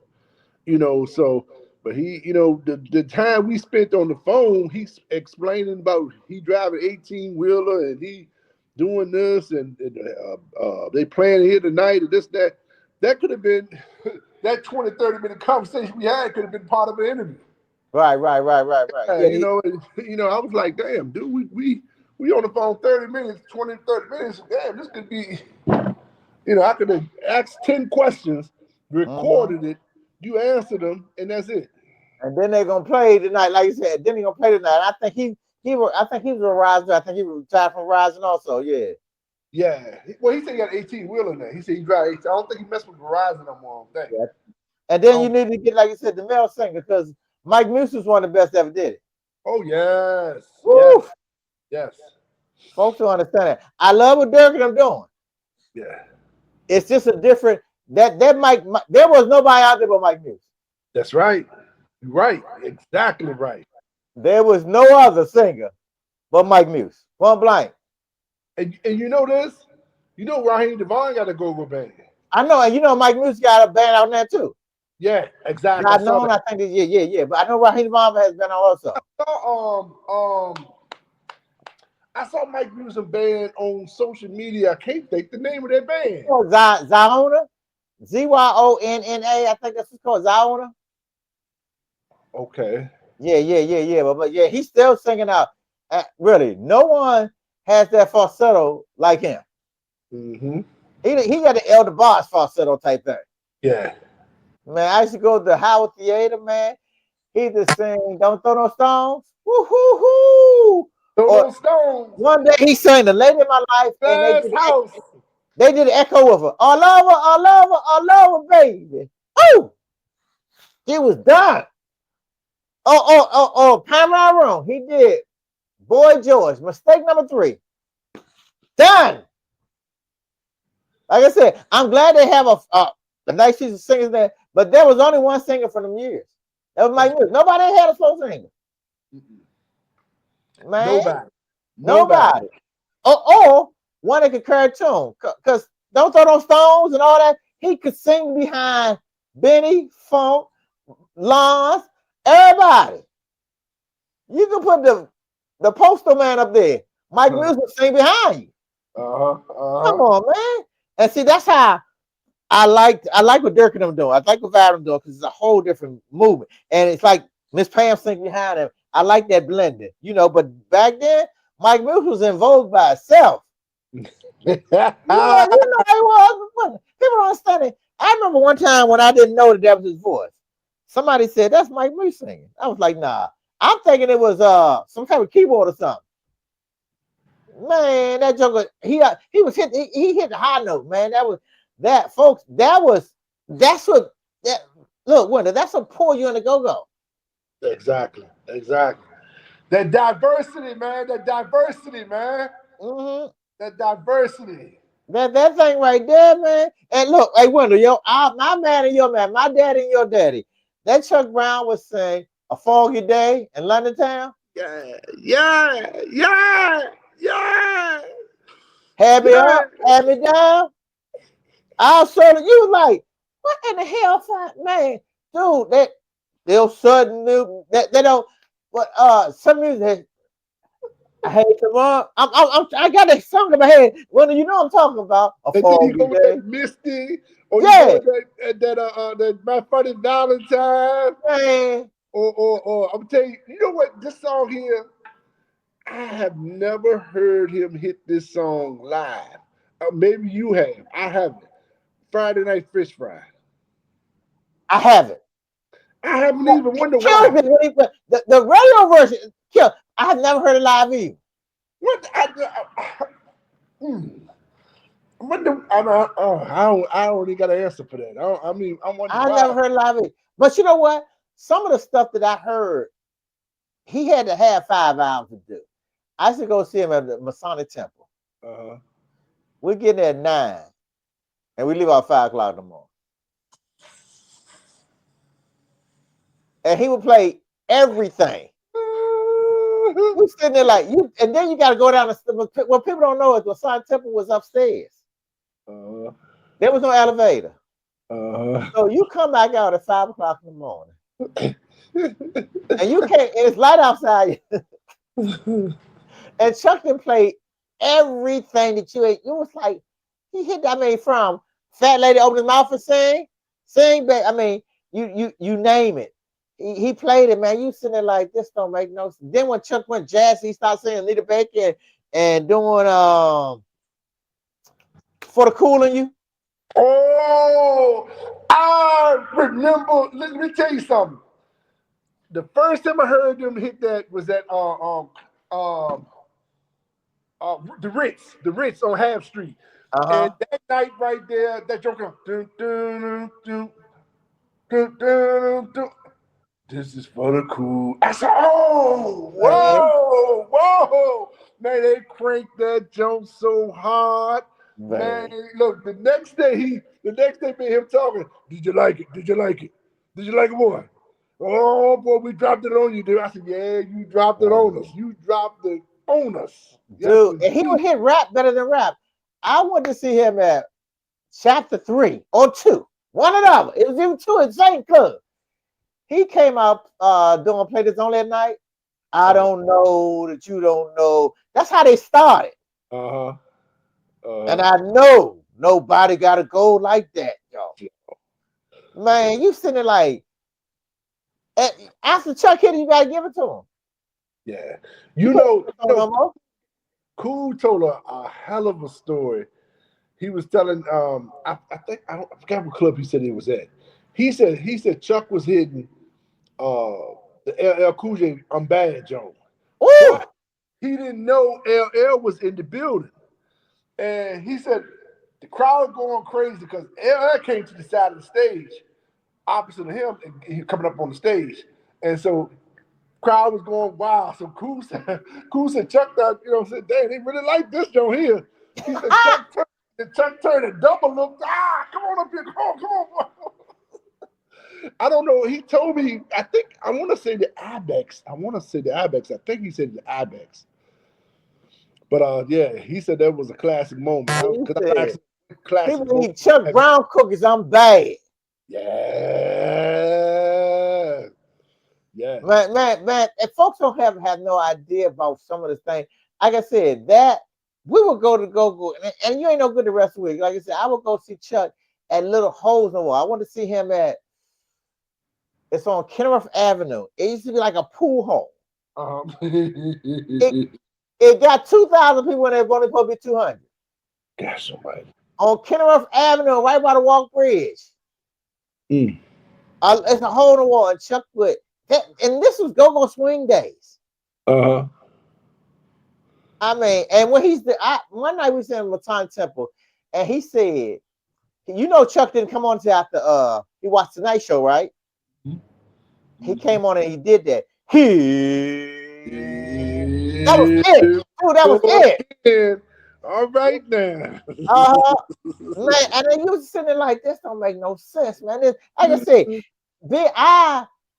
B: so, but he, the time we spent on the phone, he's explaining about he driving 18-wheeler and he doing this and they playing here tonight and this, that could have been, that 20, 30-minute conversation we had could have been part of an interview.
A: Right.
B: Yeah, I was like, damn, dude, we on the phone 30 minutes, 20, 30 minutes. Damn, this could be, I could have asked 10 questions, recorded it, you answered them, and that's it.
A: And then they're gonna play tonight, like you said. Then they're gonna play tonight. I think he was a Verizon. I think he retired from Verizon also. Yeah.
B: Yeah. Well, he said he got 18-wheeler now. He said he drive 18. I don't think he messed with Verizon no more. I don't think.
A: Yeah. And then you need to get, like you said, the male singer because Mike Muse was one of the best that ever did it.
B: Oh yes.
A: Woo!
B: Yes.
A: Folks don't understand that. I love what Dirk and I'm doing.
B: Yeah.
A: It's just a different that Mike. There was nobody out there but Mike Muse.
B: That's right. Right. Exactly right.
A: There was no other singer but Mike Muse. Point blank.
B: And you know this? You know Raheem Devon got a go-go band.
A: I know, and Mike Muse got a band out there too.
B: Yeah, exactly.
A: I think yeah. But I know Raheem Devon has been on also.
B: I saw Mike Muse band on social media. I can't think the name of that band.
A: Ziona, Zynna. I think that's what's called Ziona.
B: Okay.
A: Yeah. But yeah, he's still singing out. Really, no one has that falsetto like him.
B: Mm-hmm.
A: He got the Elder Boss falsetto type thing.
B: Yeah.
A: Man, I used to go to the Howard Theater, man. He just sing "Don't Throw No Stones." Woo hoo hoo.
B: Throw
A: Or
B: those stones.
A: one day he sang "The Lady of My Life," and
B: Glass house.
A: they did an echo of her. All over, baby. Oh, he was done. Pamela Room. He did. Boy George, mistake number 3. Done. Like I said, I'm glad they have a nice piece of singers there, but there was only one singer for them years. That was Mike Mills. Nobody had a slow singer. Man,
B: Nobody. Nobody.
A: nobody. Or one that could carry a tune. Because Don't Throw No Stones and all that, he could sing behind Benny, Funk, Lons, everybody. You can put the postal man up there. Mike Mills would sing behind you. Come on, man. And see, that's how I like what Dirk and them doing. I like what Val doing because it's a whole different movement. And it's like Miss Pam singing behind him. I like that blending, but back then, Mike Mills was involved by itself. You know he was. People don't understand it. I remember one time when I didn't know that was his voice. Somebody said, that's Mike Mills singing. I was like, nah. I'm thinking it was some type of keyboard or something. Man, that joker, he was he hit the high note, man. That folks, that's what that look, Wendell, that's what pull you in the go-go.
B: Exactly. That diversity, man.
A: Mm-hmm.
B: That diversity.
A: That thing right there, man. And look, hey Wendell, my man and your man, my daddy and your daddy. That Chuck Brown was saying A Foggy Day in London Town.
B: Yeah.
A: Had me up, had me down. I saw that you was like, what in the hell, man? Dude, they'll sudden they don't. But some music, I hate them up. I got that song in my head. Well, you know what I'm talking about. A
B: And then you
A: Foggy
B: go with
A: Day.
B: that Misty, or you go
A: Yeah,
B: with that My Funny Valentine,
A: man.
B: or I'm telling you, you know what? This song here, I have never heard him hit this song live. Maybe you have. I haven't. Friday Night Fish Fry.
A: I haven't.
B: I haven't even wondered
A: Kills
B: why.
A: me when he put the radio version. Kill. I have never heard it live either.
B: What? What the? I don't even got an answer for that. I wonder
A: I
B: why.
A: never heard it live either. But you know what? Some of the stuff that I heard, he had to have 5 hours to do. I used to go see him at the Masonic Temple.
B: Uh-huh.
A: We get there at 9, and we leave out 5 o'clock in the morning. And he would play everything. We sitting there like you, and then you got to go down the. What people don't know is the Masonic Temple was upstairs. There was no elevator. So you come back out at 5 o'clock in the morning, and you can't. And it's light outside. And Chuck didn't play everything that you ate. It was like he hit. I mean, from Fat Lady open his mouth and sing. But I mean, you name it. He played it, man. You sitting there like this don't make no sense. Then when Chuck went jazz, he started singing Anita Baker and doing For the Cool in You.
B: Oh, I remember. Let me tell you something. The first time I heard them hit that was at the Ritz on Half Street, and that night right there, that joker. Dun, dun, dun, dun, dun, dun. This is for the cool. I said, oh, whoa, man! They cranked that jump so hard. Man, look, the next day, me and him talking. Did you like it? Did you like it, boy? Oh boy, we dropped it on you, dude. I said, yeah, you dropped it on us. Yes,
A: Dude, and he would
B: indeed.
A: hit rap better than rap. I went to see him at chapter 3 or 2. One or the other. It was even 2 at the same club. He came out doing Play This Only at Night. I don't know that you don't know. That's how they started. And I know nobody got to go like that, y'all. Man, you sitting there like, And after Chuck hit it, you gotta give it to him.
B: Yeah.
A: You
B: You
A: can't
B: know,
A: give it to him no more.
B: Cool told a hell of a story. He was telling I think I forgot what club he said he was at. He said Chuck was hitting the LL Cool J I'm bad Joe.
A: Ooh,
B: But he didn't know LL was in the building. And he said the crowd going crazy because LL came to the side of the stage opposite of him and he coming up on the stage. And so crowd was going wild. So Cool said Chuck that, said, dang, they really like this joint here. He said Chuck turned and double looked. Come on up here. Come on, boy. I don't know. He told me, I think I want to say the Ibex. I think he said the Ibex. But yeah, he said that was a classic moment.
A: he
B: Because I
A: said
B: asked him classic
A: people
B: moment.
A: eat Chuck Brown cookies. I'm bad.
B: Yeah. Yeah.
A: Man. And folks don't have no idea about some of the things. Like I said, that we would go to GoGo, and you ain't no good the rest of the week. Like I said, I would go see Chuck at Little Holes in the Wall. I want to see him at. It's on Kenilworth Avenue. It used to be like a pool hall. It it got 2,000 people in there, but only supposed to be 200.
B: Gosh almighty.
A: On Kenilworth Avenue, right by the Walk Bridge.
B: Mm.
A: It's a hole in the wall, and Chuck would. And this was GoGo Swing days.
B: Uh-huh.
A: I mean, and when one night we was in Matang Temple, and he said, Chuck didn't come on until after he watched the Tonight Show, right? He came on and he did that. That was it. Dude, that was it.
B: Again. All right now.
A: Uh-huh. Man, and then you was sitting there like, this don't make no sense, man. Like I said,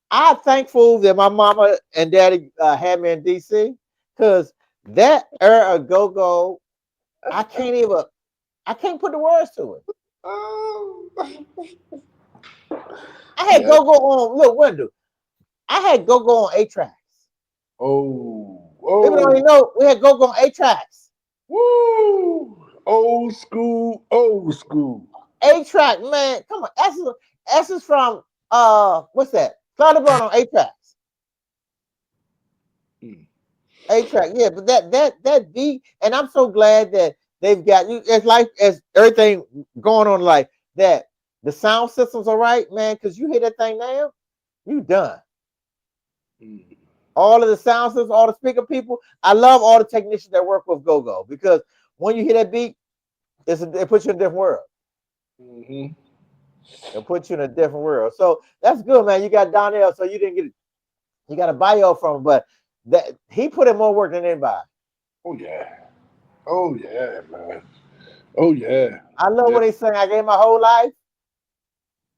A: I thankful that my mama and daddy had me in DC, because that era of GoGo, I can't put the words to it.
B: Oh.
A: I had
B: Yeah.
A: GoGo on, look, Wendell. I had GoGo on 8 tracks.
B: Oh.
A: People don't
B: Oh.
A: even know we had GoGo on 8 tracks.
B: Woo. Old school. Old school.
A: 8 track, man. Come on. Essence from what's that? Cloudy Brown on 8 tracks.
B: Mm.
A: 8 track, yeah, but that beat, and I'm so glad that they've got you as everything going on like that. The sound systems are right, man, because you hear that thing now, you done.
B: Mm.
A: All of the sound systems, all the speaker people. I love all the technicians that work with GoGo, because when you hear that beat, it puts you in a different world.
B: Mm-hmm.
A: It puts you in a different world. So that's good, man. You got Donnell, so you didn't get it. You got a bio from him, but that he put in more work than anybody.
B: Oh yeah. Oh yeah, man. Oh yeah.
A: I love
B: Yeah.
A: when he sang I gave my whole life.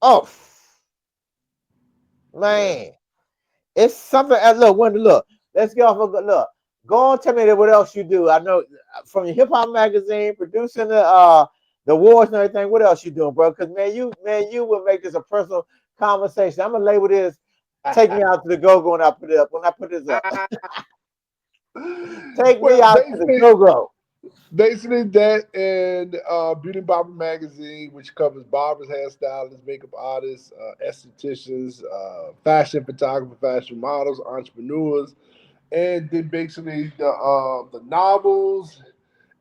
A: Oh
B: Yeah.
A: man. It's something. Look. Let's get off of good look. Go on, tell me what else you do. I know from your hip hop magazine, producing the awards and everything. What else you doing, bro? Because man, you will make this a personal conversation. I'm gonna label this. Take me out to the go-go when I put it up. When I put this up, take me
B: Well,
A: out to the go-go.
B: basically that and Beauty and Barber Magazine, which covers barbers, hairstylists, makeup artists, estheticians, fashion photographers, fashion models, entrepreneurs, and then basically the novels,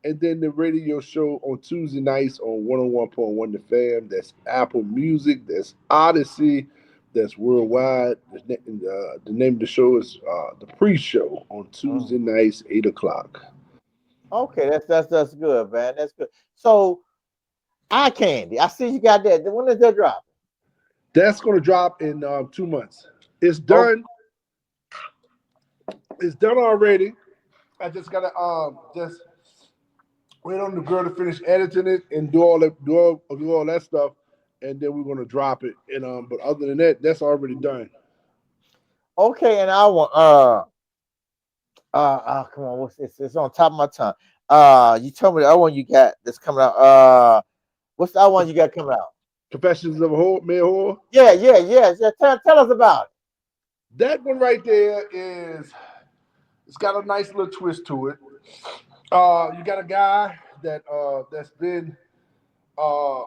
B: and then the radio show on Tuesday nights on 101.1 The Fam. That's Apple Music. That's Odyssey. That's worldwide. The name of the show is The Pre-Show on
A: Mm.
B: Tuesday nights, 8 o'clock.
A: Okay, that's good, man. That's good. So eye candy. I see you got that. When is that drop?
B: That's going to drop in 2 months. It's
A: Oh,
B: done. It's done already. I just gotta just wait on the girl to finish editing it and do all that stuff, and then we're gonna drop it. And but other than that, that's already done.
A: okay. And I want come on, it's on top of my tongue. You told me the other one you got that's coming out. What's the other one you got coming out?
B: Confessions of a Whore, Male Whore.
A: Yeah. Tell us about it.
B: That one right there is. It's got a nice little twist to it. You got a guy that's been a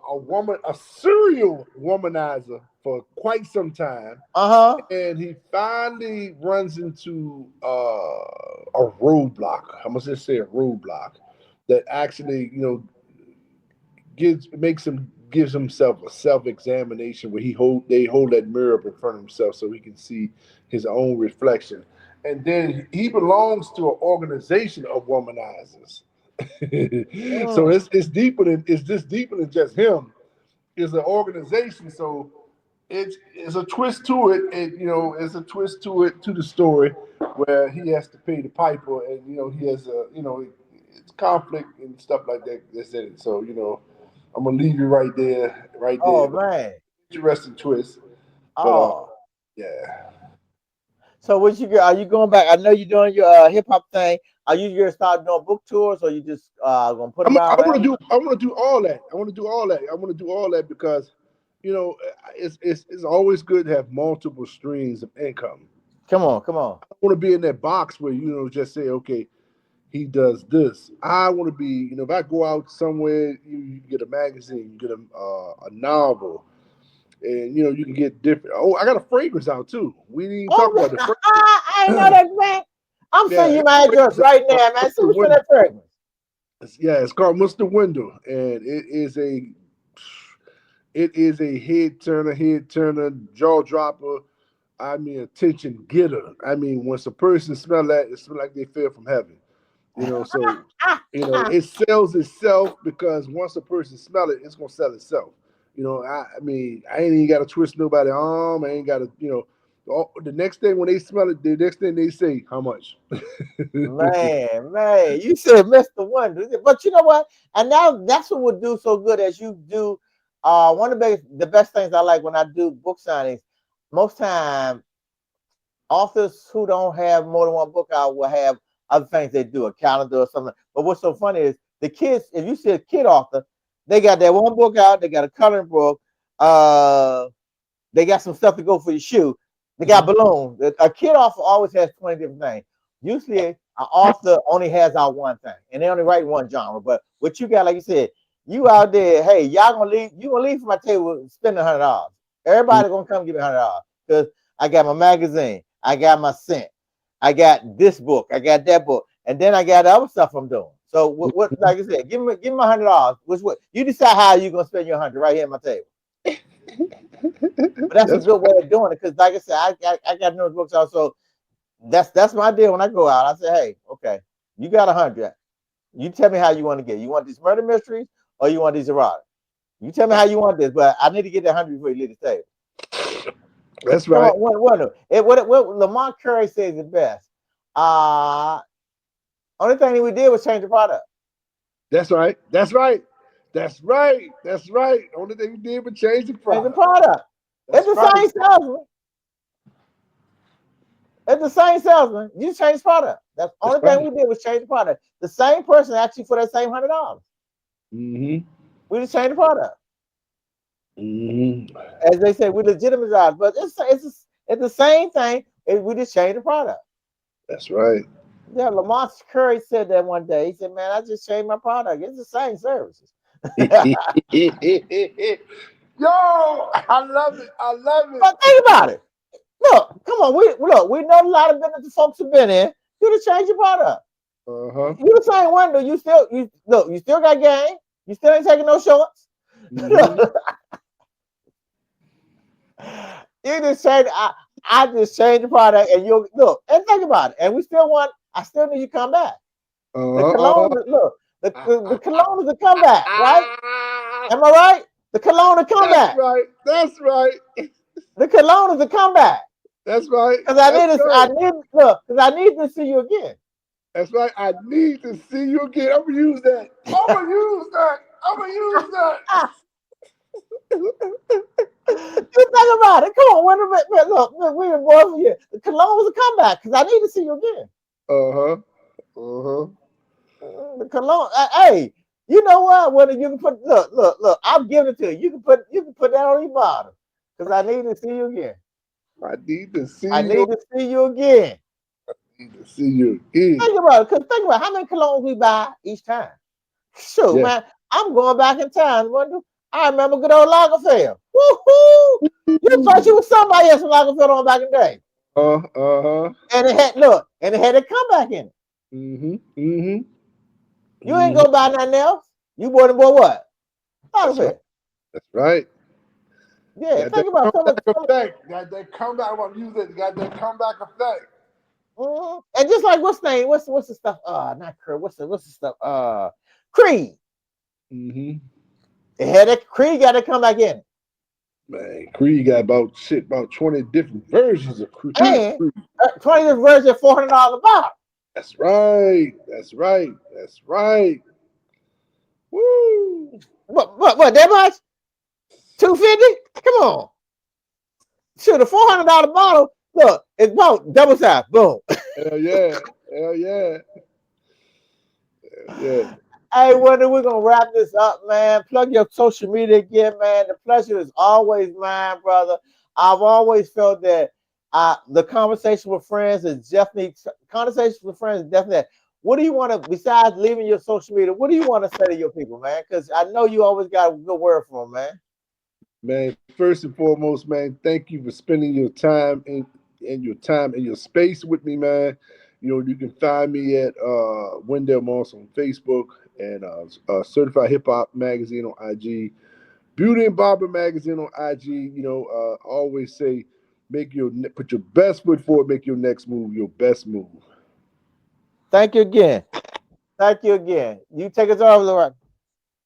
B: serial womanizer for quite some time,
A: Uh-huh.
B: and he finally runs into a roadblock. I must just say a roadblock that actually, gives himself a self examination where they hold that mirror up in front of himself so he can see his own reflection, and then he belongs to an organization of womanizers. So
A: Mm.
B: it's just deeper than just him. It's an organization, so it's a twist to it, and it's a twist to the story where he has to pay the piper, and he has it's conflict and stuff like that that's in it. So I'm gonna leave you right there, right there.
A: Oh man.
B: Interesting twist, but
A: Oh.
B: yeah.
A: So what you are you going back? I know you're doing your hip hop thing. Are you gonna start doing book tours or you just gonna put them out
B: I want to
A: wherever?
B: do I want to do all that. I want to do all that. I want to do all that because it's always good to have multiple streams of income.
A: Come on, come on.
B: I want to be in that box where just say, okay, he does this. I want to be, if I go out somewhere, you get a magazine, you get a novel, and you can get different. Oh, I got a fragrance out too. We didn't even talk
A: Oh,
B: about the
A: I ain't know
B: fragrance.
A: that, man. I'm
B: Yeah,
A: sending you
B: it's
A: my address
B: fragrance out
A: right
B: called
A: now, man. See
B: Mr.
A: what's in
B: Wendell.
A: that fragrance.
B: It's called Mr. Wendell, and it is a head turner, jaw dropper. I mean, attention getter. I mean, once a person smell that, it smells like they fell from heaven. So it sells itself because once a person smell it, it's gonna sell itself. I mean, I ain't even got to twist nobody arm. I ain't got to, the next thing when they smell it, the next thing they say, how much?
A: Man, you said Mr. Wonder. But you know what? And now that's what would do so good as you do. One of the best things I like when I do book signings, most time authors who don't have more than one book out will have other things they do, a calendar or something. But what's so funny is the kids, if you see a kid author, they got that one book out, they got a coloring book, uh, they got some stuff to go for your shoe, they got
B: Mhm.
A: balloons. A kid author always has 20 different things. Usually an author only has out one thing and they only write one genre. But what you got, like you said, you out there, hey, y'all gonna leave, you gonna leave from my table spending $100. Everybody gonna come give me $100 because I got my magazine, I got my scent, I got this book, I got that book, and then I got the other stuff I'm doing. So what like I said, give me $100. Which what you decide how you gonna spend your 100 right here at my table. But that's a
B: That's
A: good way of doing it because, like I said, I got those books out. So that's my deal when I go out. I say, hey, okay, you got 100. You tell me how you want to get. You want these murder mysteries or you want these erotic? You tell me how you want this, but I need to get that 100 before you leave the table.
B: that's
A: Come
B: right.
A: on, what Lamont Curry says it best. Uh Only thing we did was change the product.
B: That's right. That's right. That's right. That's right. Only thing we did was change the
A: Change the
B: product.
A: product. It's
B: That's
A: the
B: right.
A: same salesman. It's the same salesman. You just change product. That's the
B: That's
A: only thing
B: right.
A: we did was change the product. The same person actually for that same $100.
B: Mm-hmm.
A: We just changed the product.
B: Mm-hmm.
A: As they say, we legitimize, but it's the same thing. We just changed the product.
B: That's right.
A: Yeah, Lamont Curry said that one day. He said, "Man, I just changed my product. It's the same services."
B: Yo, I love it. I love it.
A: But think about it. Look, come on. We know a lot of business folks have been in. You just change your product.
B: Uh-huh.
A: You the same window. You look. You still got game. You still ain't taking no shorts.
B: Mm-hmm.
A: You just changed. I just changed the product, and you look and think about it. And we still want. I still need you to come back. The
B: Uh-huh.
A: cologne. Look, the
B: Uh-huh.
A: cologne is a comeback, right? Am I right? The cologne is a
B: That's
A: comeback.
B: right. That's right.
A: The cologne is a comeback.
B: That's right.
A: Cause I
B: That's
A: need to.
B: right.
A: I need look. Cause I need to see you again.
B: That's right. I need to see you again. I'm gonna use that. I'm gonna use that. I'm gonna use that.
A: You think about it. Come on, wait a minute. Look, we were both here. The cologne was a comeback because I need to see you again.
B: Uh-huh. Uh-huh.
A: The cologne. Hey, you know what? Whether you can put look. I'm giving it to you. You can put that on your bottle because I need to see you again.
B: I need to
A: I
B: see you.
A: need to see you again.
B: Need to see you again.
A: Think about it. Cause think about how many colognes we buy each time. Shoot,
B: Yeah.
A: man. I'm going back in time. I remember good old Lagerfeld. Woo-hoo! You thought you was somebody else from Lagerfeld on back in the day.
B: Uh-huh.
A: And it had look, and it had a comeback in it.
B: Mm-hmm. Mm-hmm.
A: You ain't
B: Mm-hmm.
A: go buy nothing else. You bought and bought what?
B: That's right.
A: Lagerfeld.
B: That's right.
A: Yeah,
B: Got that
A: think about some of
B: comeback effect. Got that comeback. I'm using it. Got that comeback effect.
A: And just like what's the name? What's the stuff? Not Kurt. What's the stuff? Creed.
B: Mm-hmm.
A: It had a Creed got to come back in.
B: Man, Creed got about 20 different versions of Creed.
A: And 20th version, $400 a bottle.
B: That's right. That's right. That's right. Woo!
A: What that much? 250? Come on. Shoot, a $400 bottle. Look, it's about double size. Boom.
B: Hell yeah. Hell yeah. Hell yeah.
A: Hey, Wendell, we're gonna wrap this up, man. Plug your social media again, man. The pleasure is always mine, brother. I've always felt that the conversation with friends is definitely What do you want to, besides leaving your social media, what do you want to say to your people, man? Because I know you always got a good word for them, man.
B: Man, first and foremost, man, thank you for spending your time and your time and your space with me, man. You can find me at Wendell Moss on Facebook and Certified Hip Hop Magazine on IG, Beauty and Barber Magazine on IG. Always say, put your best foot forward, make your next move your best move.
A: Thank you again. Thank you again. You take us over, Laura.